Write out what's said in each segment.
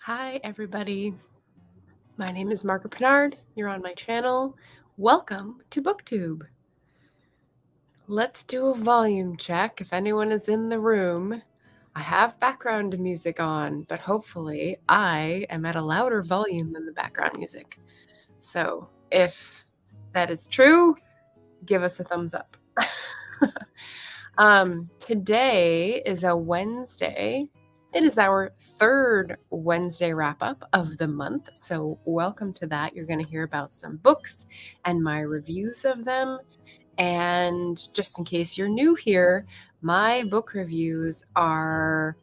Hi, everybody. My name is Margaret Pinard. You're on my channel. Welcome to BookTube. Let's do a volume check if anyone is in the room. I have background music on, but hopefully I am at a louder volume than the background music. So if that is true, give us a thumbs up. Today is a Wednesday. It is our third Wednesday wrap-up of the month, so welcome to that. You're going to hear about some books and my reviews of them. And just in case you're new here, my book reviews are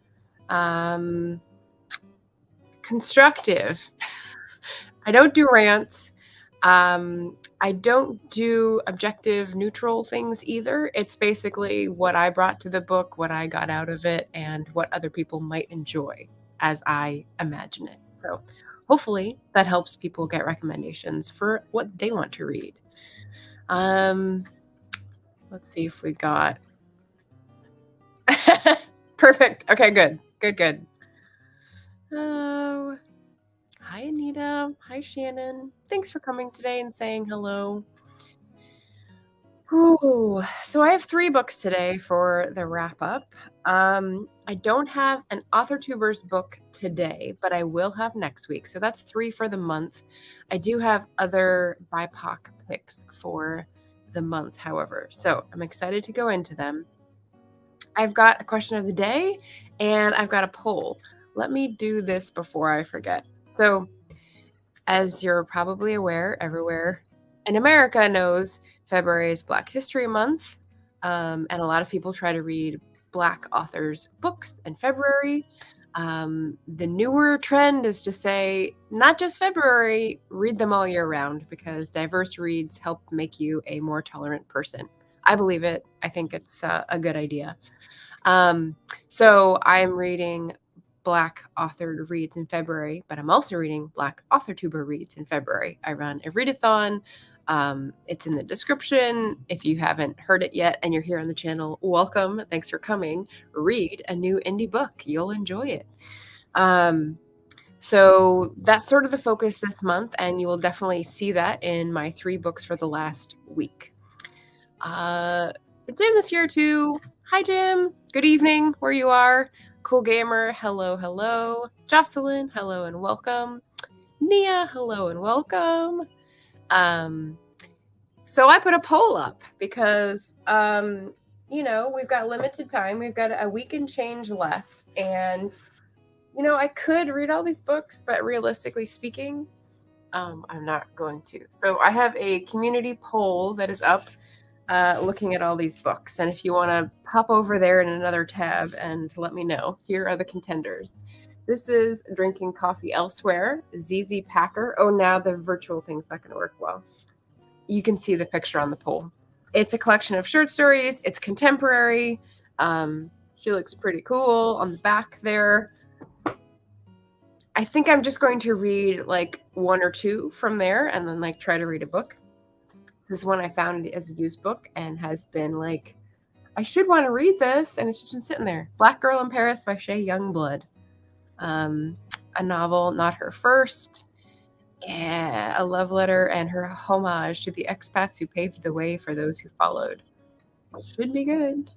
constructive. I don't do rants. I don't do objective, neutral things either. It's basically what I brought to the book, what I got out of it, and what other people might enjoy as I imagine it. So hopefully that helps people get recommendations for what they want to read. Let's see if we got... Perfect. Okay, good. Oh, hi, Anita. Hi, Shannon. Thanks for coming today and saying hello. Ooh, so I have 3 books today for the wrap-up. I don't have an AuthorTubers book today, but I will have next week. So that's 3 for the month. I do have other BIPOC picks for the month, however. So I'm excited to go into them. I've got a question of the day, and I've got a poll. Let me do this before I forget. So, as you're probably aware, everywhere in America knows February is Black History Month, and a lot of people try to read Black authors' books in February. The newer trend is to say, not just February, read them all year round, because diverse reads help make you a more tolerant person. I believe it. I think it's a good idea. So I'm reading Black authored reads in February, but I'm also reading Black AuthorTuber reads in February. I run a readathon. It's in the description. If you haven't heard it yet and you're here on the channel, welcome. Thanks for coming. Read a new indie book. You'll enjoy it. So that's sort of the focus this month, and you will definitely see that in my 3 books for the last week. Jim is here too. Hi, Jim. Good evening, where you are. Cool Gamer, hello. Jocelyn, hello and welcome. Nia, hello and welcome. So I put a poll up because, we've got limited time. We've got a week and change left. And, I could read all these books, but realistically speaking, I'm not going to. So I have a community poll that is up looking at all these books. And if you want to pop over there in another tab and let me know, here are the contenders. This is Drinking Coffee Elsewhere, ZZ Packer. Oh, now the virtual thing's not going to work well. You can see the picture on the poll. It's a collection of short stories. It's contemporary. She looks pretty cool on the back there. I think I'm just going to read like 1 or 2 from there and then try to read a book. This is one I found as a used book and has been I should want to read this, and it's just been sitting there. Black Girl in Paris by Shea Youngblood. A novel, not her first. A love letter and her homage to the expats who paved the way for those who followed. Should be good.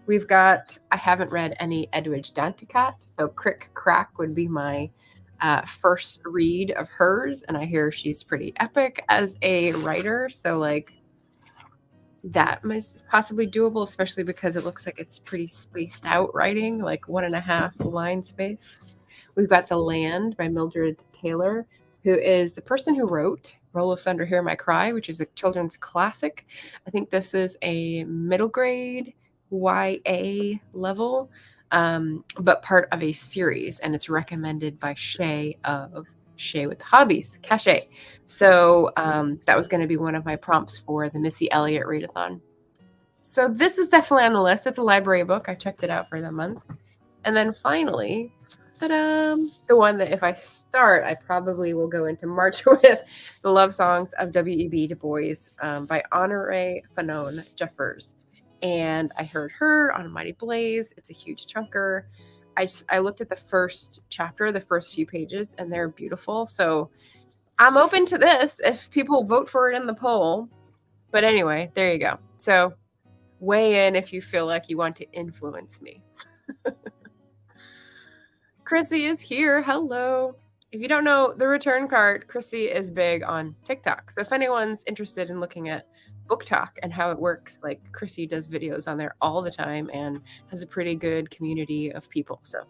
We've got, I haven't read any Edwidge Danticat, so Crick Crack would be my first read of hers, and I hear she's pretty epic as a writer, so that is possibly doable, especially because it looks like it's pretty spaced out writing, 1.5 line space. We've got The Land by Mildred Taylor, who is the person who wrote Roll of Thunder, Hear My Cry, which is a children's classic. I think this is a middle grade YA level, but part of a series, and it's recommended by Shay of Shay with Hobbies, Cache. So that was going to be one of my prompts for the Missy Elliott readathon. So this is definitely on the list. It's a library book. I checked it out for the month. And then finally, ta-da, the one that if I start, I probably will go into March with, The Love Songs of W.E.B. Du Bois by Honoré Fanon Jeffers. And I heard her on Mighty Blaze. It's a huge chunker. I looked at the first chapter, the first few pages, and they're beautiful. So I'm open to this if people vote for it in the poll. But anyway, there you go. So weigh in if you feel like you want to influence me. Chrissy is here. Hello. If you don't know the return cart, Chrissy is big on TikTok. So if anyone's interested in looking at Book Talk and how it works, like Chrissy does videos on there all the time and has a pretty good community of people. So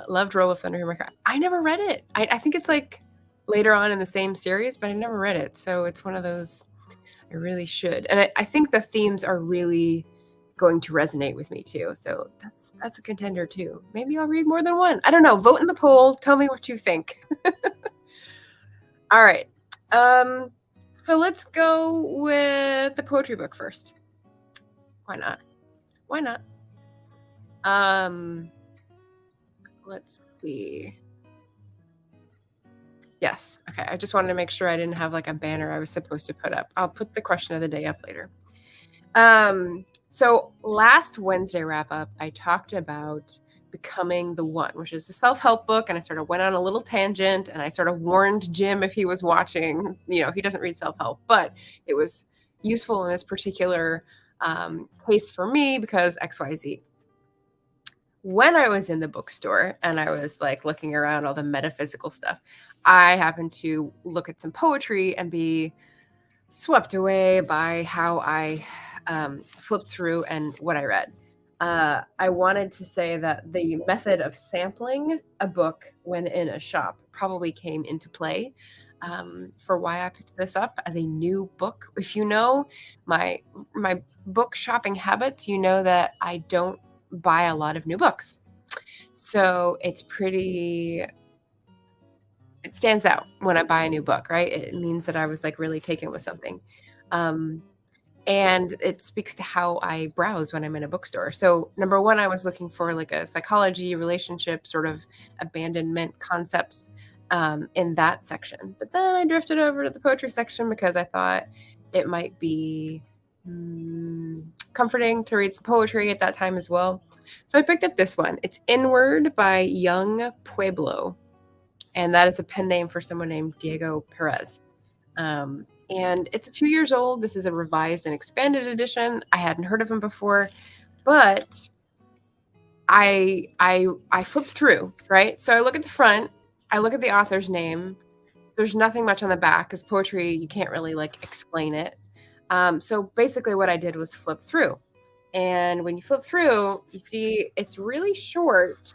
loved Roll of Thunder. I never read it. I think it's like later on in the same series, but I never read it. So it's one of those I really should. And I think the themes are really going to resonate with me too. So that's a contender too. Maybe I'll read more than one. I don't know. Vote in the poll. Tell me what you think. All right. So let's go with the poetry book first. Why not? Why not? Let's see. Yes. Okay. I just wanted to make sure I didn't have like a banner I was supposed to put up. I'll put the question of the day up later. So last Wednesday wrap up, I talked about Becoming the One, which is a self-help book. And I sort of went on a little tangent and I sort of warned Jim if he was watching, he doesn't read self-help, but it was useful in this particular case for me because XYZ. When I was in the bookstore and I was like looking around all the metaphysical stuff, I happened to look at some poetry and be swept away by how I flipped through and what I read. I wanted to say that the method of sampling a book when in a shop probably came into play for why I picked this up as a new book. If you know my book shopping habits, you know that I don't buy a lot of new books. So it stands out when I buy a new book, right? It means that I was like really taken with something. And it speaks to how I browse when I'm in a bookstore. So number one, I was looking for like a psychology, relationship, sort of abandonment concepts in that section. But then I drifted over to the poetry section because I thought it might be comforting to read some poetry at that time as well. So I picked up this one. It's Inward by Young Pueblo. And that is a pen name for someone named Diego Perez. And it's a few years old. This is a revised and expanded edition. I hadn't heard of him before, but I flipped through, right? So I look at the front, I look at the author's name. There's nothing much on the back because poetry, you can't really like explain it. So basically what I did was flip through. And when you flip through, you see it's really short,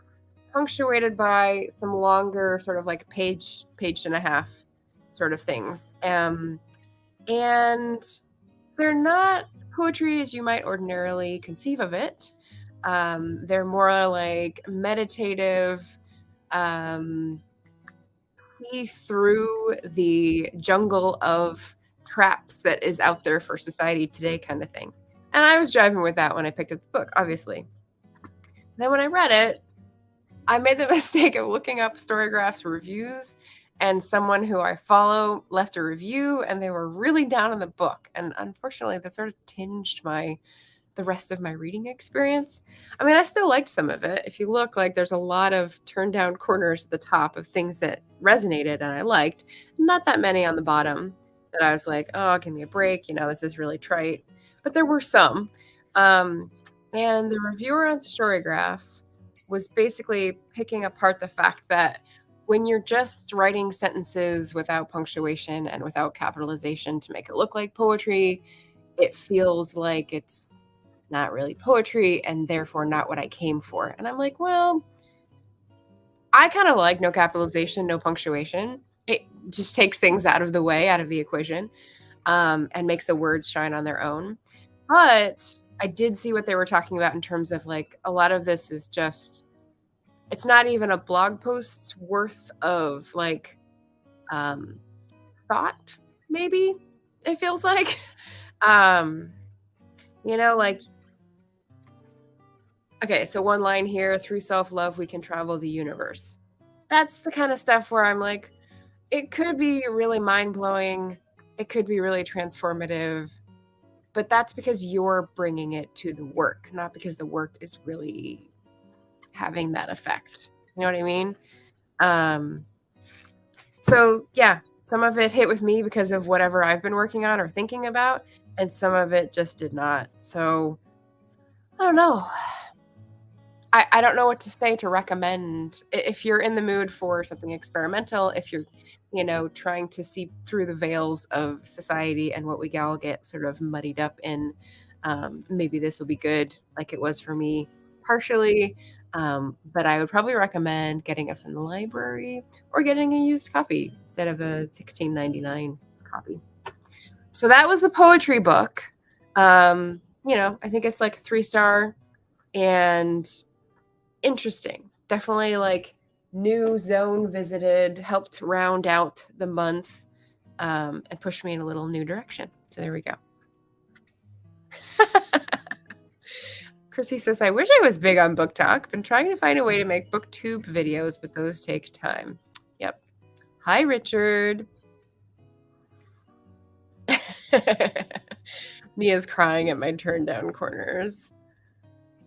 punctuated by some longer sort of like page and a half sort of things. And they're not poetry as you might ordinarily conceive of it. They're more like meditative, see through the jungle of traps that is out there for society today kind of thing. And I was driving with that when I picked up the book, obviously. Then when I read it, I made the mistake of looking up Storygraph's reviews, and someone who I follow left a review and they were really down on the book. And unfortunately, that sort of tinged the rest of my reading experience. I mean, I still liked some of it. If you look, like there's a lot of turned down corners at the top of things that resonated and I liked. Not that many on the bottom that I was like, oh, give me a break. This is really trite. But there were some. And the reviewer on Storygraph was basically picking apart the fact that when you're just writing sentences without punctuation and without capitalization to make it look like poetry, it feels like it's not really poetry and therefore not what I came for. And I'm like, well, I kind of like no capitalization, no punctuation. It just takes things out of the way, out of the equation, and makes the words shine on their own. But I did see what they were talking about in terms of like a lot of this is just, it's not even a blog post's worth of like thought, maybe it feels like. Like, okay, so one line here, through self-love, we can travel the universe. That's the kind of stuff where I'm like, it could be really mind-blowing. It could be really transformative. but that's because you're bringing it to the work, not because the work is really having that effect. You know what I mean? So yeah, some of it hit with me because of whatever I've been working on or thinking about, and some of it just did not. So I don't know. I don't know what to say to recommend if you're in the mood for something experimental, if you're, trying to see through the veils of society and what we all get sort of muddied up in. Maybe this will be good, like it was for me partially. But I would probably recommend getting it from the library or getting a used copy instead of a $16.99 copy. So that was the poetry book. I think it's like 3-star and interesting. Definitely like new zone visited, helped round out the month, and pushed me in a little new direction. So there we go. Chrissy says, I wish I was big on Book Talk. Been trying to find a way to make booktube videos, but those take time. Yep. Hi, Richard. Nia's crying at my turn down corners.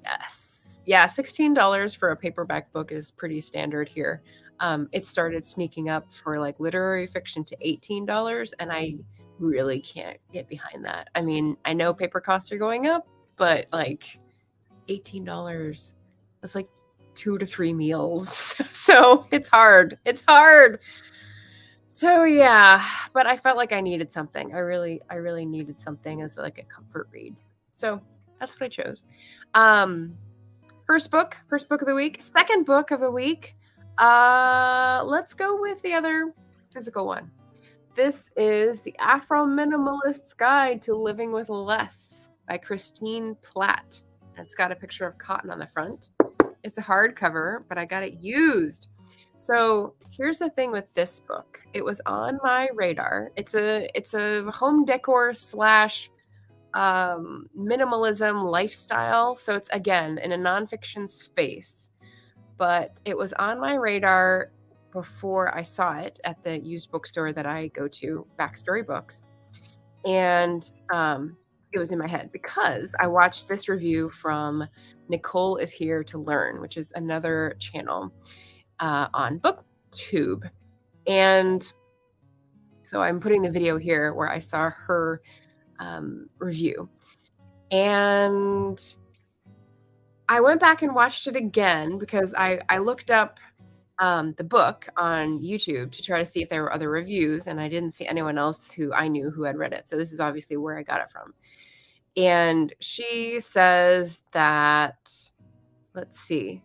Yes. Yeah, $16 for a paperback book is pretty standard here. It started sneaking up for like literary fiction to $18, and I really can't get behind that. I mean, I know paper costs are going up, but like $18, that's like 2 to 3 meals. So it's hard. It's hard. So yeah, but I felt like I needed something. I really needed something as like a comfort read. So that's what I chose. First book of the week. Second book of the week. Let's go with the other physical one. This is The Afro Minimalist's Guide to Living with Less by Christine Platt. It's got a picture of cotton on the front. It's a hardcover, but I got it used. So here's the thing with this book. It was on my radar. It's a home decor / minimalism lifestyle. So it's, again, in a nonfiction space, but it was on my radar before I saw it at the used bookstore that I go to, Backstory Books. And it was in my head because I watched this review from Nicole Is Here to Learn, which is another channel on BookTube. And so I'm putting the video here where I saw her review. And I went back and watched it again because I looked up the book on YouTube to try to see if there were other reviews, and I didn't see anyone else who I knew who had read it. So this is obviously where I got it from. And she says that, let's see.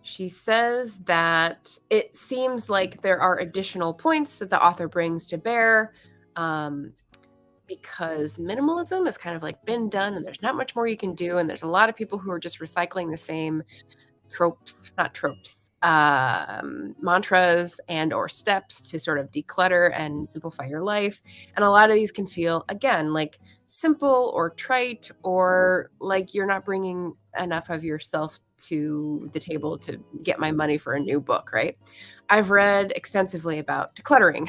She says that it seems like there are additional points that the author brings to bear, because minimalism has kind of like been done and there's not much more you can do. And there's a lot of people who are just recycling the same mantras and or steps to sort of declutter and simplify your life. And a lot of these can feel, again, like simple or trite, or like you're not bringing enough of yourself to the table to get my money for a new book, right? I've read extensively about decluttering.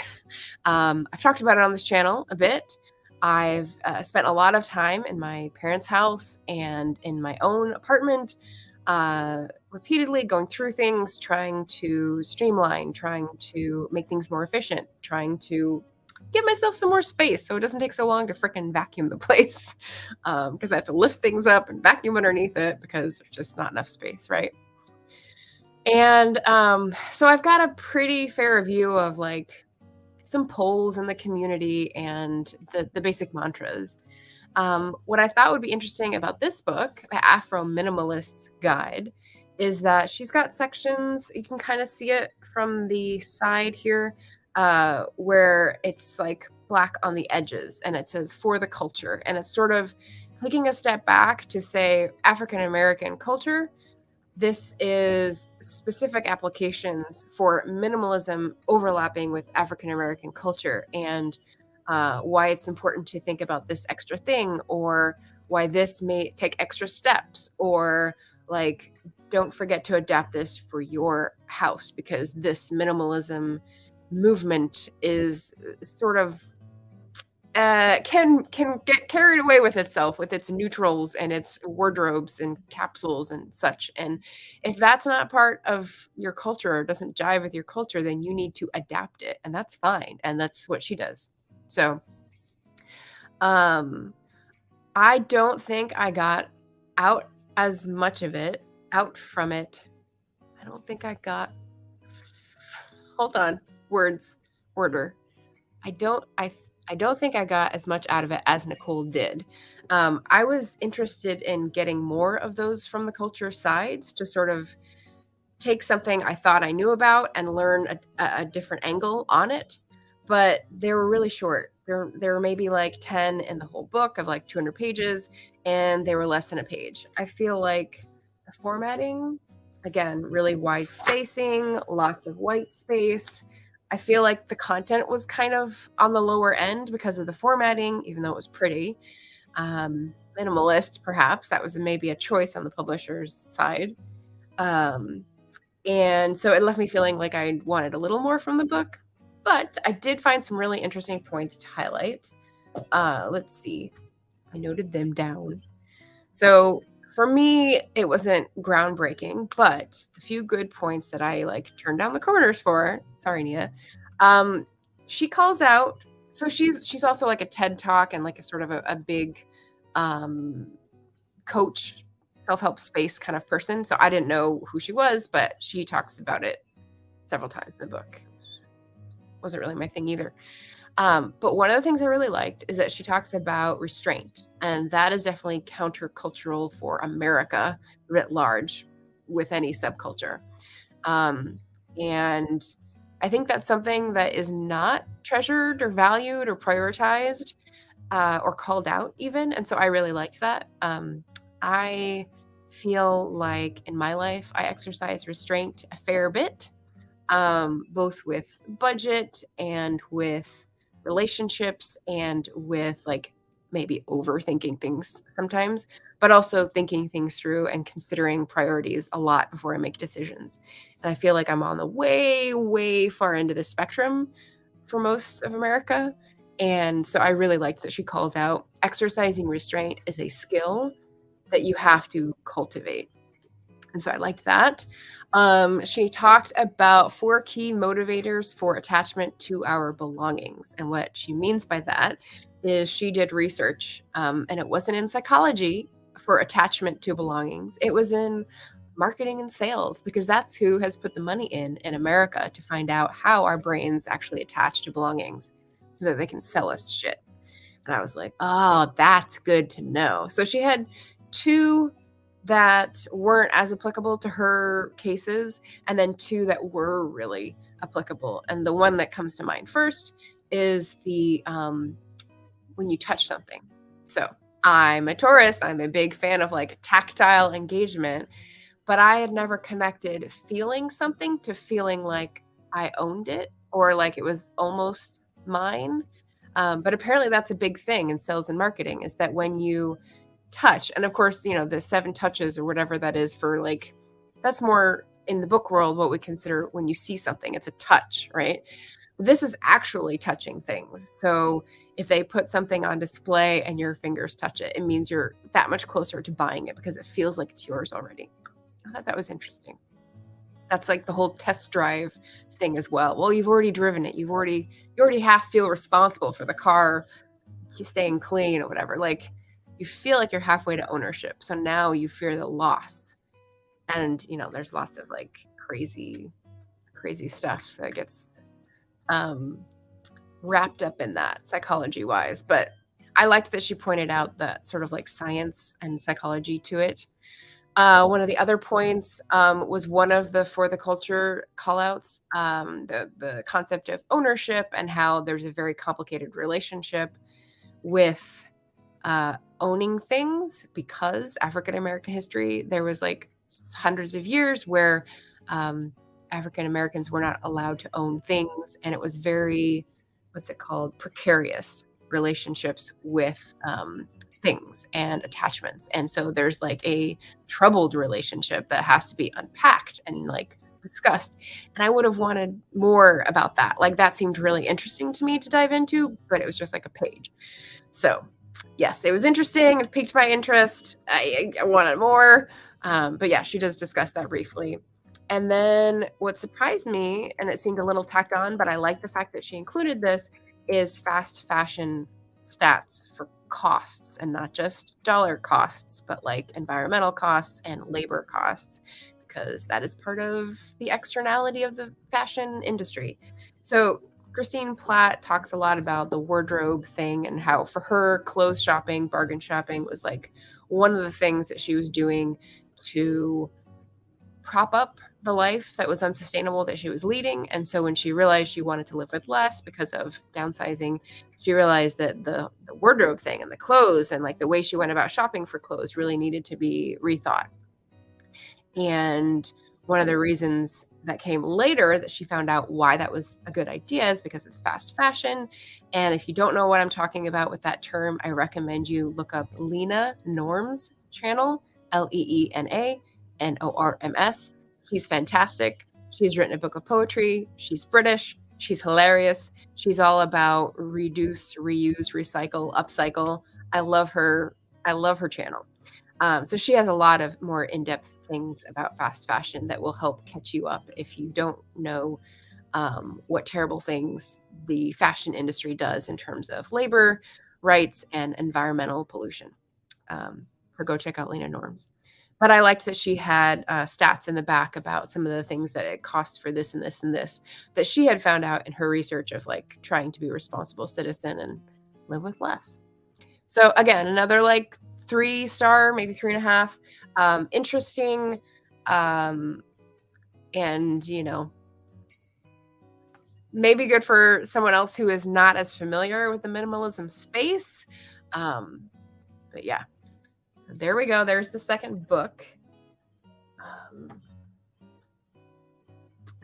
I've talked about it on this channel a bit. I've spent a lot of time in my parents' house and in my own apartment, repeatedly going through things, trying to streamline, trying to make things more efficient, trying to give myself some more space so it doesn't take so long to frickin' vacuum the place, because I have to lift things up and vacuum underneath it because there's just not enough space, right? And so I've got a pretty fair view of like some polls in the community and the basic mantras. What I thought would be interesting about this book, The Afro Minimalist's Guide, is that she's got sections, you can kind of see it from the side here, where it's like black on the edges and it says for the culture. And it's sort of taking a step back to say African American culture. This is specific applications for minimalism overlapping with African American culture, and why it's important to think about this extra thing, or why this may take extra steps, or like, don't forget to adapt this for your house because this minimalism movement is sort of can get carried away with itself, with its neutrals and its wardrobes and capsules and such, and if that's not part of your culture or doesn't jive with your culture, then you need to adapt it, and that's fine, and that's what she does. So, um, I don't think I got out as much of it out from it. I don't think I got hold on, words, order. I don't I th I don't think I got as much out of it as Nicole did. I was interested in getting more of those from the culture sides to sort of take something I thought I knew about and learn a different angle on it, but they were really short. There were maybe like 10 in the whole book of like 200 pages, and they were less than a page. I feel like the formatting, again, really wide spacing, lots of white space. I feel like the content was kind of on the lower end because of the formatting, even though it was pretty. Minimalist, perhaps. That was maybe a choice on the publisher's side. Um, and so it left me feeling like I wanted a little more from the book, but I did find some really interesting points to highlight. Let's see. I noted them down. So for me, it wasn't groundbreaking, but the few good points that I like turned down the corners for, sorry, Nia, she calls out, so she's also like a TED Talk and like a sort of a big coach, self-help space kind of person. So I didn't know who she was, but she talks about it several times in the book. Wasn't really my thing either. But one of the things I really liked is that she talks about restraint, and that is definitely countercultural for America writ large with any subculture. And I think that's something that is not treasured or valued or prioritized or called out even. And so I really liked that. I feel like in my life, I exercise restraint a fair bit, both with budget and with relationships and with like maybe overthinking things sometimes, but also thinking things through and considering priorities a lot before I make decisions. And I feel like I'm on the way, way far into the spectrum for most of America. And so I really liked that she called out exercising restraint is a skill that you have to cultivate. And so I liked that. She talked about 4 key motivators for attachment to our belongings. And what she means by that is she did research, and it wasn't in psychology for attachment to belongings. It was in marketing and sales, because that's who has put the money in America to find out how our brains actually attach to belongings so that they can sell us shit. And I was like, oh, that's good to know. So she had 2 that weren't as applicable to her cases, and then 2 that were really applicable. And the one that comes to mind first is the when you touch something. So I'm a Taurus. I'm a big fan of like tactile engagement, but I had never connected feeling something to feeling like I owned it or like it was almost mine. But apparently that's a big thing in sales and marketing, is that when you touch, and of course, you know, the 7 touches or whatever that is for like, that's more in the book world what we consider when you see something, it's a touch, right? This is actually touching things. So if they put something on display and your fingers touch it, it means you're that much closer to buying it because it feels like it's yours already. I thought that was interesting. That's like the whole test drive thing as well. Well, you've already driven it. You already half feel responsible for the car staying clean or whatever. Like, you feel like you're halfway to ownership. So now you fear the loss. And, you know, there's lots of like crazy stuff that gets wrapped up in that psychology wise. But I liked that she pointed out that sort of like science and psychology to it. One of the other points was one of the for the culture callouts, the concept of ownership and how there's a very complicated relationship with owning things, because African American history, there was like hundreds of years where African Americans were not allowed to own things, and it was very, what's it called, precarious relationships with things and attachments. And so there's like a troubled relationship that has to be unpacked and like discussed. And I would have wanted more about that. Like that seemed really interesting to me to dive into, but it was just like a page. So, yes, it was interesting. It piqued my interest. I wanted more. But yeah, she does discuss that briefly. And then what surprised me, and it seemed a little tacked on, but I like the fact that she included this, is fast fashion stats for costs, and not just dollar costs, but like environmental costs and labor costs, because that is part of the externality of the fashion industry. So Christine Platt talks a lot about the wardrobe thing and how for her clothes shopping, bargain shopping was like one of the things that she was doing to prop up the life that was unsustainable that she was leading. And so when she realized she wanted to live with less because of downsizing, she realized that the wardrobe thing and the clothes and like the way she went about shopping for clothes really needed to be rethought. And one of the reasons that came later that she found out why that was a good idea is because of fast fashion. And if you don't know what I'm talking about with that term, I recommend you look up Lena Norm's channel, Leena Norms. She's fantastic. She's written a book of poetry. She's British. She's hilarious. She's all about reduce, reuse, recycle, upcycle. I love her. I love her channel. So she has a lot of more in-depth things about fast fashion that will help catch you up if you don't know what terrible things the fashion industry does in terms of labor rights and environmental pollution. So go check out Lena Norms. But I liked that she had stats in the back about some of the things that it costs for this and this and this that she had found out in her research of like trying to be a responsible citizen and live with less. So again, another like 3-star, maybe 3.5. Interesting. And maybe good for someone else who is not as familiar with the minimalism space. But yeah, so there we go. There's the second book.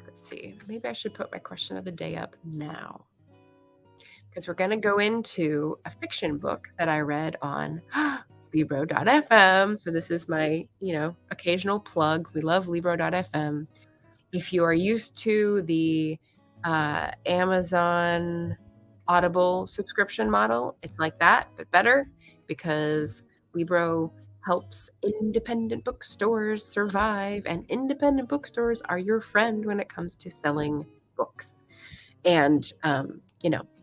Let's see. Maybe I should put my question of the day up now, because we're going to go into a fiction book that I read on Libro.fm. So this is my, occasional plug. We love Libro.fm. If you are used to the Amazon Audible subscription model, it's like that, but better, because Libro helps independent bookstores survive, and independent bookstores are your friend when it comes to selling books. And,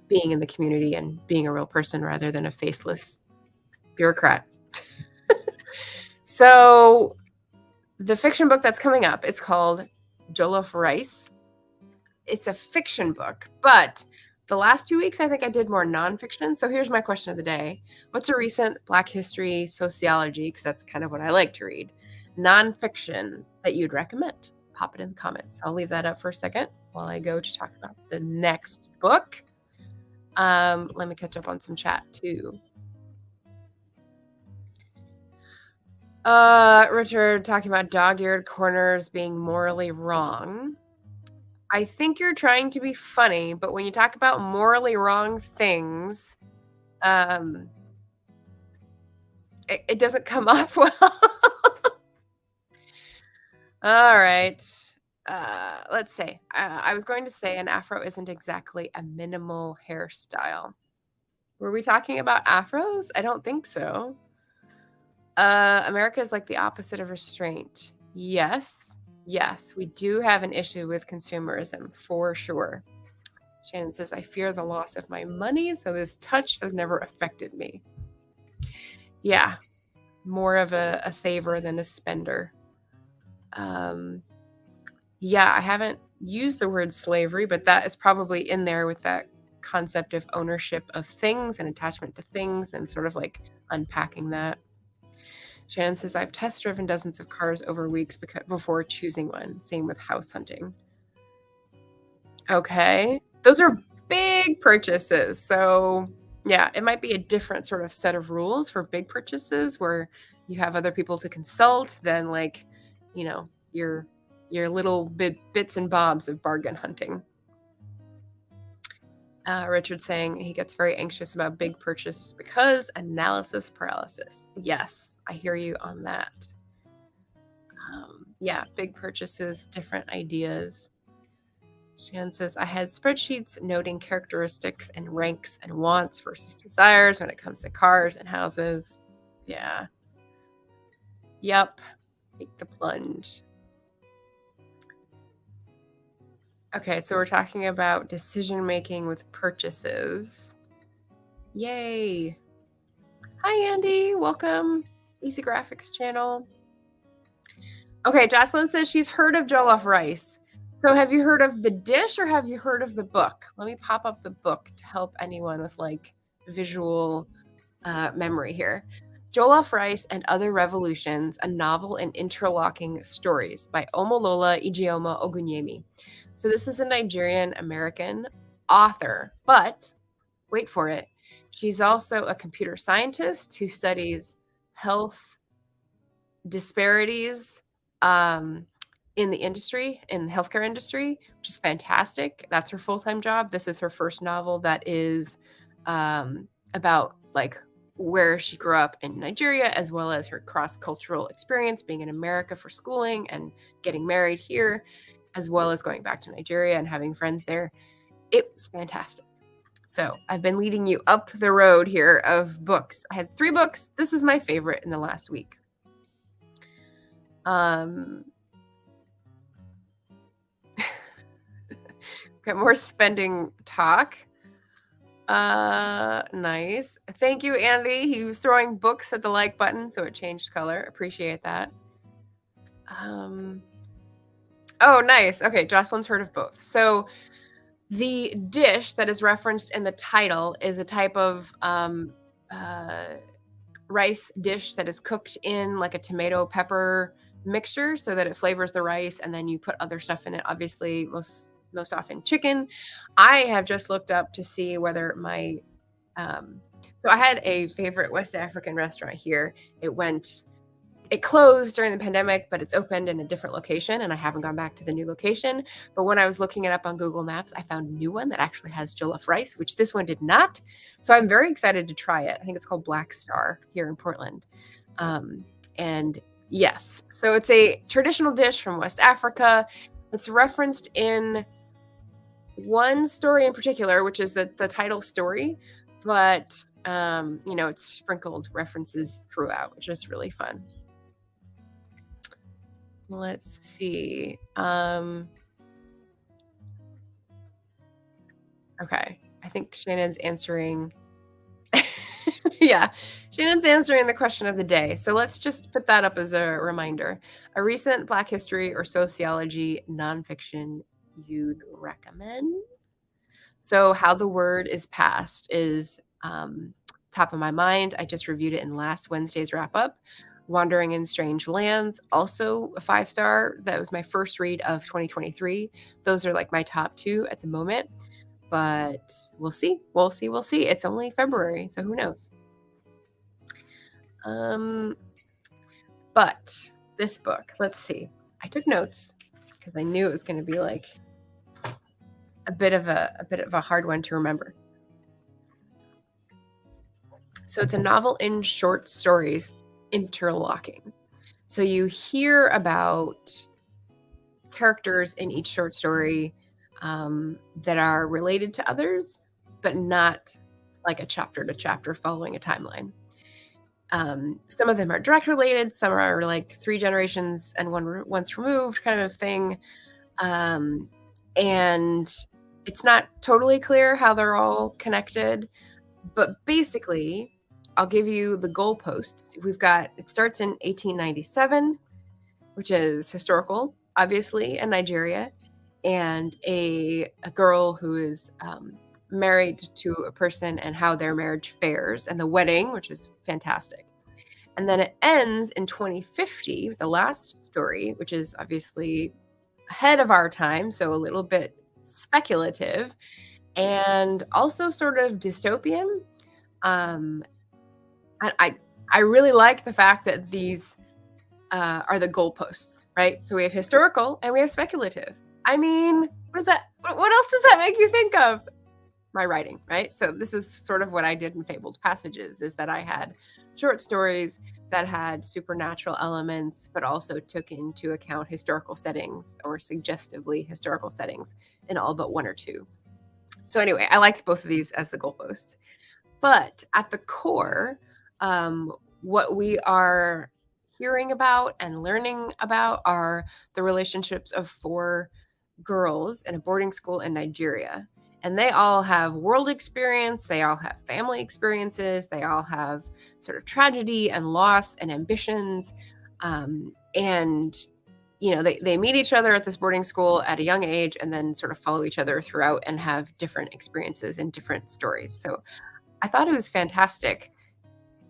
being in the community and being a real person rather than a faceless bureaucrat. So the fiction book that's coming up is called Jollof Rice. It's a fiction book, but the last 2 weeks, I think I did more nonfiction. So here's my question of the day. What's a recent Black history, sociology, because that's kind of what I like to read, nonfiction that you'd recommend? Pop it in the comments. I'll leave that up for a second while I go to talk about the next book. Let me catch up on some chat too. Richard talking about dog-eared corners being morally wrong. I think you're trying to be funny, but when you talk about morally wrong things, it doesn't come off well. All right. Let's say I was going to say an afro isn't exactly a minimal hairstyle. Were we talking about afros? I don't think so. America is like the opposite of restraint. Yes, we do have an issue with consumerism for sure. Shannon says, I fear the loss of my money, so this touch has never affected me. Yeah, more of a saver than a spender. Yeah, I haven't used the word slavery, but that is probably in there with that concept of ownership of things and attachment to things and sort of like unpacking that. Shannon says, I've test driven dozens of cars over weeks before choosing one. Same with house hunting. Okay. Those are big purchases. So yeah, it might be a different sort of set of rules for big purchases where you have other people to consult than like, your little bits and bobs of bargain hunting. Richard saying he gets very anxious about big purchase because analysis paralysis. Yes, I hear you on that. Yeah, big purchases, different ideas. Shannon says, I had spreadsheets noting characteristics and ranks and wants versus desires when it comes to cars and houses. Yeah. Yep. Take the plunge. Okay, so we're talking about decision making with purchases. Yay. Hi, Andy. Welcome. Easy Graphics channel. Okay, Jocelyn says she's heard of jollof rice. So have you heard of the dish or have you heard of the book? Let me pop up the book to help anyone with like visual memory here. Jollof Rice and Other Revolutions, a novel and interlocking stories by Omolola Ijeoma Ogunyemi. So this is a Nigerian American author, but wait for it. She's also a computer scientist who studies health disparities in the industry, in the healthcare industry, which is fantastic. That's her full-time job. This is her first novel that is about like where she grew up in Nigeria, as well as her cross-cultural experience being in America for schooling and getting married here, as well as going back to Nigeria and having friends there. It was fantastic. So I've been leading you up the road here of books. I had 3 books. This is my favorite in the last week. Got more spending talk. Nice. Thank you, Andy. He was throwing books at the like button, so it changed color. Appreciate that. Oh, nice. Okay, Jocelyn's heard of both. So the dish that is referenced in the title is a type of rice dish that is cooked in like a tomato pepper mixture so that it flavors the rice, and then you put other stuff in it, obviously most often chicken. I have just looked up to see whether my so I had a favorite West African restaurant here. It closed during the pandemic, but it's opened in a different location, and I haven't gone back to the new location. But when I was looking it up on Google Maps, I found a new one that actually has jollof rice, which this one did not. So I'm very excited to try it. I think it's called Black Star here in Portland. And yes, so it's a traditional dish from West Africa. It's referenced in one story in particular, which is the title story, but it's sprinkled references throughout, which is really fun. Let's see. Okay, I think Shannon's answering. Yeah, Shannon's answering the question of the day. So let's just put that up as a reminder. A recent Black history or sociology nonfiction you'd recommend? So How the Word is Passed is top of my mind. I just reviewed it in last Wednesday's wrap up. Wandering in Strange Lands, also a 5-star. That was my first read of 2023. Those are like my top 2 at the moment, but we'll see. We'll see. It's only February, so who knows? But this book, let's see. I took notes because I knew it was going to be like a bit of a hard one to remember. So it's a novel in short stories interlocking. So you hear about characters in each short story that are related to others, but not like a chapter to chapter following a timeline. Some of them are direct related, some are like 3 generations and once removed kind of thing. And it's not totally clear how they're all connected, but basically I'll give you the goalposts. It starts in 1897, which is historical, obviously, in Nigeria, and a girl who is married to a person and how their marriage fares, and the wedding, which is fantastic. And then it ends in 2050 with the last story, which is obviously ahead of our time, so a little bit speculative and also sort of dystopian. I really like the fact that these are the goalposts, right? So we have historical and we have speculative. I mean, what else does that make you think of? My writing, right? So this is sort of what I did in Fabled Passages, is that I had short stories that had supernatural elements, but also took into account historical settings or suggestively historical settings in all but one or two. So anyway, I liked both of these as the goalposts. But at the core, what we are hearing about and learning about are the relationships of four girls in a boarding school in Nigeria. And they all have world experience, they all have family experiences, they all have sort of tragedy and loss and ambitions. And they meet each other at this boarding school at a young age and then sort of follow each other throughout and have different experiences and different stories. So I thought it was fantastic.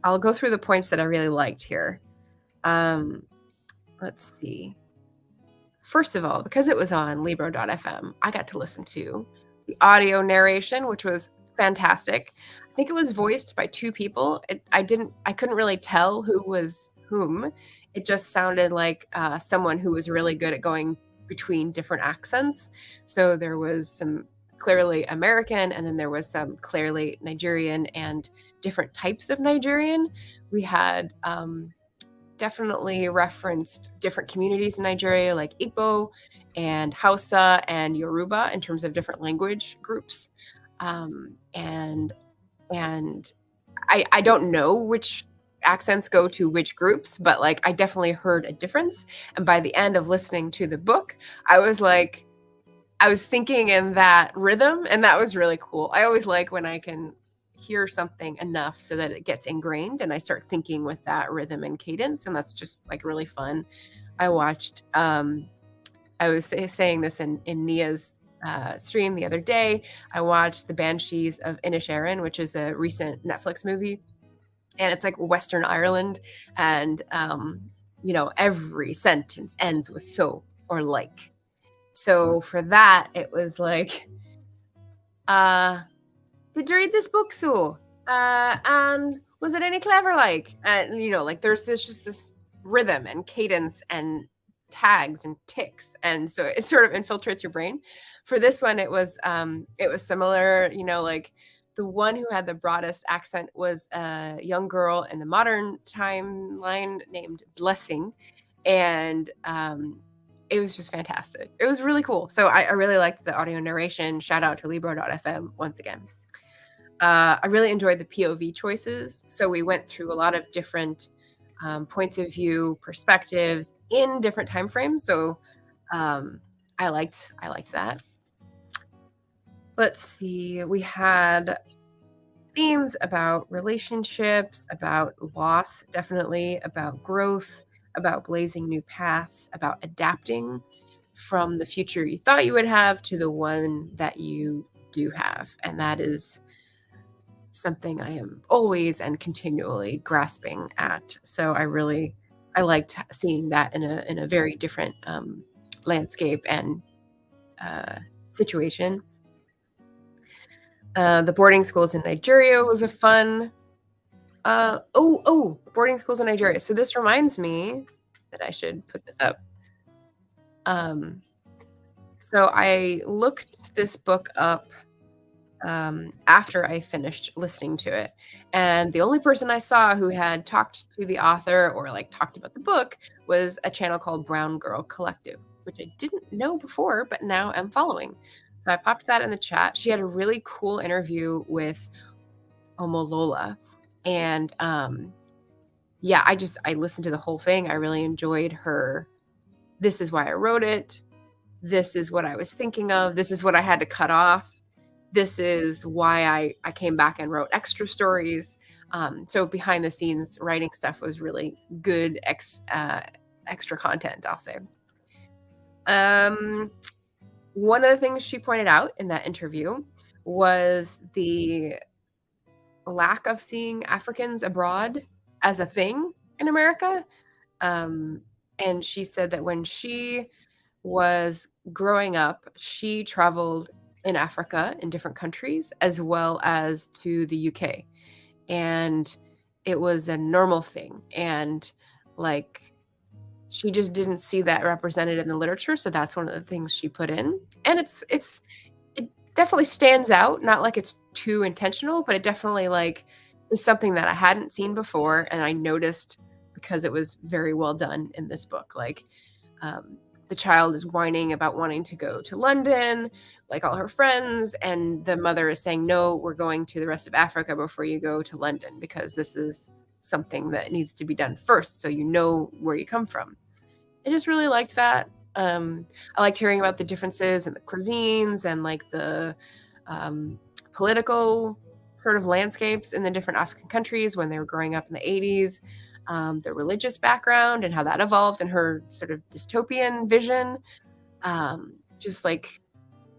I'll go through the points that I really liked here. Let's see. First of all, because it was on Libro.fm, I got to listen to the audio narration, which was fantastic. I think it was voiced by two people. I couldn't really tell who was whom. It just sounded like someone who was really good at going between different accents. So there was some clearly American, and then there was some clearly Nigerian and different types of Nigerian. We had definitely referenced different communities in Nigeria, like Igbo and Hausa and Yoruba in terms of different language groups. And I don't know which accents go to which groups, but like I definitely heard a difference. And by the end of listening to the book, I was thinking in that rhythm, and that was really cool. I always like when I can hear something enough so that it gets ingrained and I start thinking with that rhythm and cadence, and that's just like really fun. I watched I was saying this in Nia's stream the other day. I watched The Banshees of Inisherin, which is a recent Netflix movie, and it's like Western Ireland, and every sentence ends with so or like. So for that, it was like, did you read this book, so? And was it any clever, like? And, like there's just this rhythm and cadence and tags and ticks. And so it sort of infiltrates your brain. For this one, it was similar, like the one who had the broadest accent was a young girl in the modern timeline named Blessing. And, it was just fantastic. It was really cool. So I really liked the audio narration. Shout out to Libro.fm once again. I really enjoyed the POV choices. So we went through a lot of different points of view, perspectives in different time frames. So I liked that. Let's see. We had themes about relationships, about loss, definitely, about growth, about blazing new paths, about adapting from the future you thought you would have to the one that you do have. And that is something I am always and continually grasping at. So I liked seeing that in a very different landscape and situation. The boarding schools in Nigeria was a fun. Boarding schools in Nigeria. So this reminds me that I should put this up. So I looked this book up after I finished listening to it. And the only person I saw who had talked to the author or like talked about the book was a channel called Brown Girl Collective, which I didn't know before, but now I'm following. So I popped that in the chat. She had a really cool interview with Omolola. And I listened to the whole thing. I really enjoyed her. This is why I wrote it. This is what I was thinking of. This is what I had to cut off. This is why I came back and wrote extra stories. So behind the scenes writing stuff was really good extra content, I'll say. One of the things she pointed out in that interview was the lack of seeing Africans abroad as a thing in America. And she said that when she was growing up, she traveled in Africa in different countries as well as to the UK. And it was a normal thing. And like, she just didn't see that represented in the literature. So that's one of the things she put in. And it definitely stands out. Not like it's too intentional, but it definitely like is something that I hadn't seen before, and I noticed because it was very well done in this book. Like, the child is whining about wanting to go to London, like all her friends, and the mother is saying, no, we're going to the rest of Africa before you go to London, because this is something that needs to be done first, so you know where you come from. I just really liked that. I liked hearing about the differences in the cuisines and like the political sort of landscapes in the different African countries when they were growing up in the 80s, their religious background and how that evolved in her sort of dystopian vision. Just like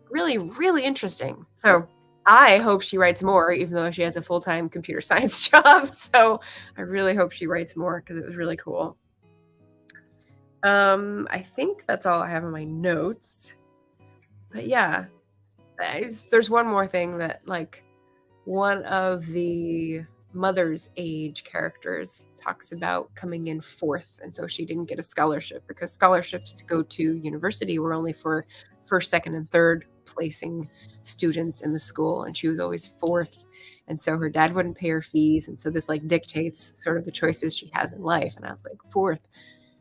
really, really interesting. So I hope she writes more, even though she has a full-time computer science job. So I really hope she writes more because it was really cool. I think that's all I have in my notes. But yeah, there's one more thing that, like, one of the mother's age characters talks about coming in fourth, and so she didn't get a scholarship because scholarships to go to university were only for first, second, and third placing students in the school, and she was always fourth, and so her dad wouldn't pay her fees, and so this like dictates sort of the choices she has in life. And I was like, fourth,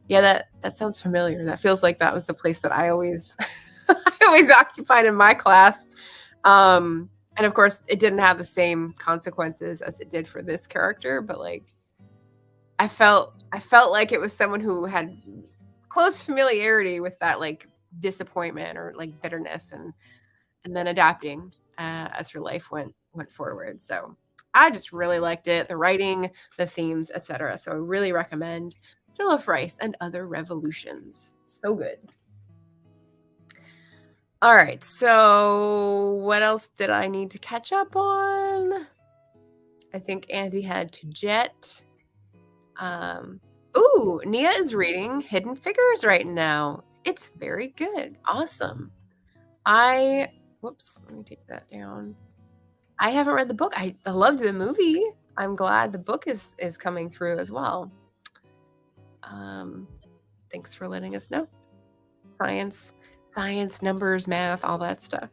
yeah, that sounds familiar. That feels like that was the place that I always I always occupied in my class. And of course, it didn't have the same consequences as it did for this character, but like I felt like it was someone who had close familiarity with that like disappointment or like bitterness, and then adapting as her life went forward. So I just really liked it, the writing, the themes, etc. So I really recommend Jollof Rice and Other Revolutions. So good. All right, so what else did I need to catch up on? I think Andy had to jet. Ooh, Nia is reading Hidden Figures right now. It's very good. Awesome. Whoops, let me take that down. I haven't read the book. I loved the movie. I'm glad the book is coming through as well. Thanks for letting us know. Science, numbers, math, all that stuff.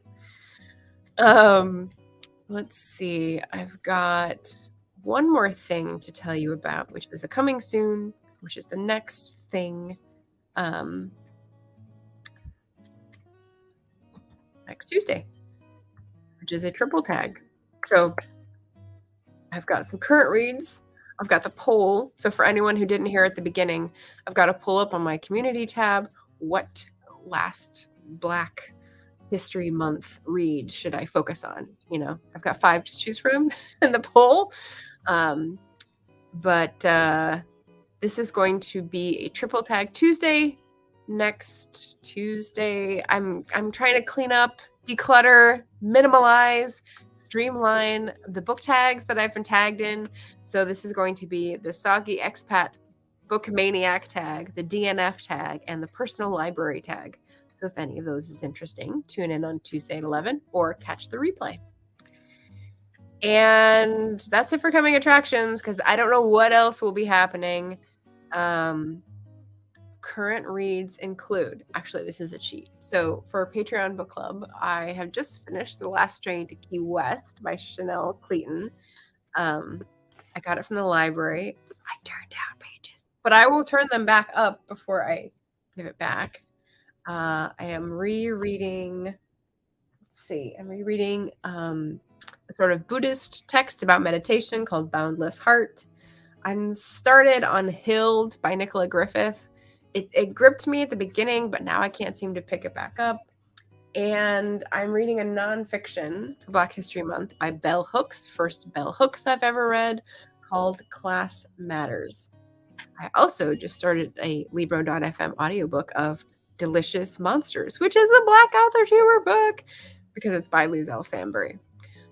Let's see. I've got one more thing to tell you about, which is coming soon, which is the next thing. Next Tuesday, which is a triple tag. So I've got some current reads. I've got the poll. So for anyone who didn't hear at the beginning, I've got a poll up on my community tab. What last Black History Month read should I focus on? You know, I've got 5 to choose from in the poll. But this is going to be a triple tag Tuesday. Next Tuesday, I'm trying to clean up, declutter, minimalize, streamline the book tags that I've been tagged in. So this is going to be the Soggy Expat Book Maniac tag, the DNF tag, and the Personal Library tag. So if any of those is interesting, tune in on Tuesday at 11 or catch the replay. And that's it for coming attractions, because I don't know what else will be happening. Current reads include, actually, this is a cheat. So for Patreon Book Club, I have just finished The Last Train to Key West by Chanel Clayton. I got it from the library. I turned down pages, but I will turn them back up before I give it back. I am rereading, a sort of Buddhist text about meditation called Boundless Heart. I'm started on Hilled by Nicola Griffith. It gripped me at the beginning, but now I can't seem to pick it back up. And I'm reading a nonfiction for Black History Month by Bell Hooks, first Bell Hooks I've ever read, called Class Matters. I also just started a Libro.fm audiobook of Delicious Monsters, which is a Black author humor book, because it's by Lizelle Sambury.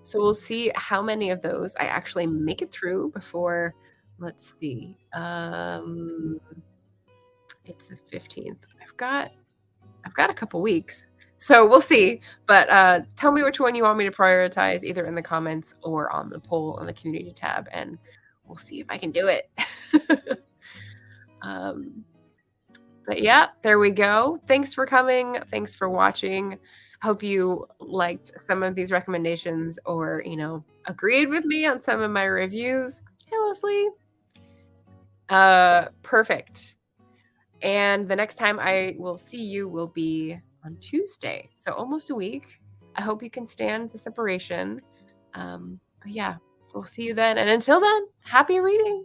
So we'll see how many of those I actually make it through before, let's see, it's the 15th. I've got a couple weeks, so we'll see. But tell me which one you want me to prioritize, either in the comments or on the poll on the community tab, and we'll see if I can do it. But yeah, there we go. Thanks for coming. Thanks for watching. Hope you liked some of these recommendations or, agreed with me on some of my reviews. Hey, Leslie. Perfect. And the next time I will see you will be on Tuesday. So almost a week. I hope you can stand the separation. But yeah, we'll see you then. And until then, happy reading.